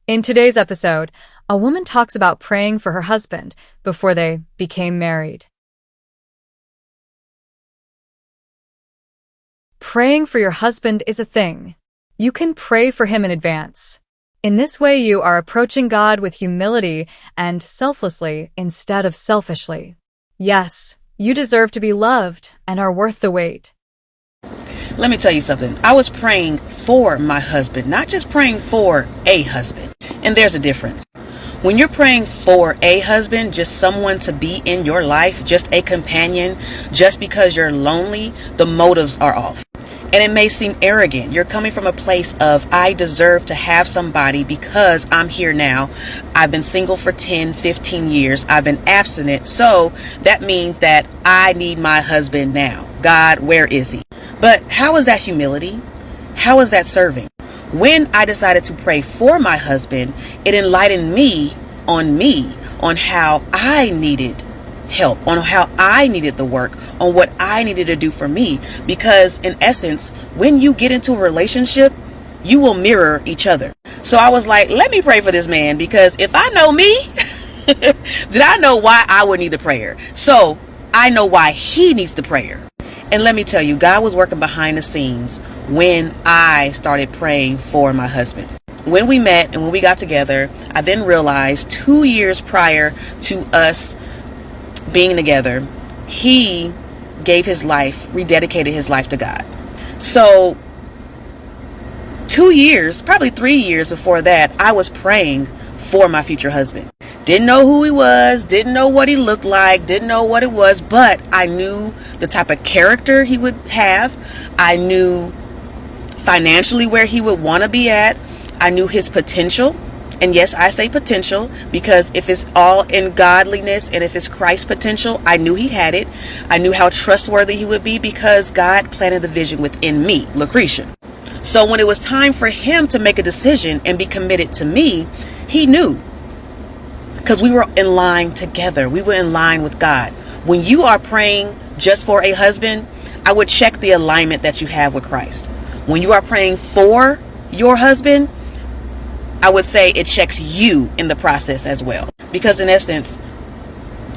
In today's episode, a woman talks about praying for her husband before they became married. Praying for your husband is a thing. You can pray for him in advance. In this way, you are approaching God with humility and selflessly instead of selfishly. Yes, you deserve to be loved and are worth the wait. Let me tell you something. I was praying for my husband, not just praying for a husband. And there's a difference. When you're praying for a husband, just someone to be in your life, just a companion, just because you're lonely, the motives are off. And it may seem arrogant. You're coming from a place of, I deserve to have somebody because I'm here now. I've been single for 10, 15 years. I've been abstinent. So that means that I need my husband now. God, where is he? But how is that humility? How is that serving? When I decided to pray for my husband, it enlightened me on how I needed help, on how I needed the work, on what I needed to do for me. Because in essence, when you get into a relationship, you will mirror each other. So I was like, let me pray for this man, because if I know me, then I know why I would need the prayer. So I know why he needs the prayer. And let me tell you, God was working behind the scenes when I started praying for my husband. When we met and when we got together, I then realized 2 years prior to us being together, he gave his life, rededicated his life to God. So 2 years, probably 3 years before that, I was praying for my future husband. Didn't know who he was, didn't know what he looked like, didn't know what it was, but I knew the type of character he would have. I knew financially where he would want to be at. I knew his potential. And yes, I say potential because if it's all in godliness and if it's Christ's potential, I knew he had it. I knew how trustworthy he would be because God planted the vision within me, Lucretia. So when it was time for him to make a decision and be committed to me, he knew. Because we were in line together. We were in line with God. When you are praying just for a husband, I would check the alignment that you have with Christ. When you are praying for your husband, I would say it checks you in the process as well. Because in essence,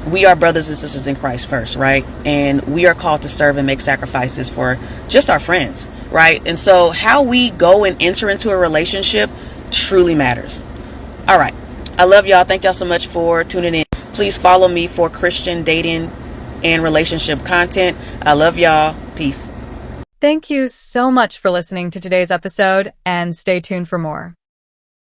we are brothers and sisters in Christ first, right? And we are called to serve and make sacrifices for just our friends, right? And so how we go and enter into a relationship truly matters. All right. I love y'all. Thank y'all so much for tuning in. Please follow me for Christian dating and relationship content. I love y'all. Peace. Thank you so much for listening to today's episode, and stay tuned for more.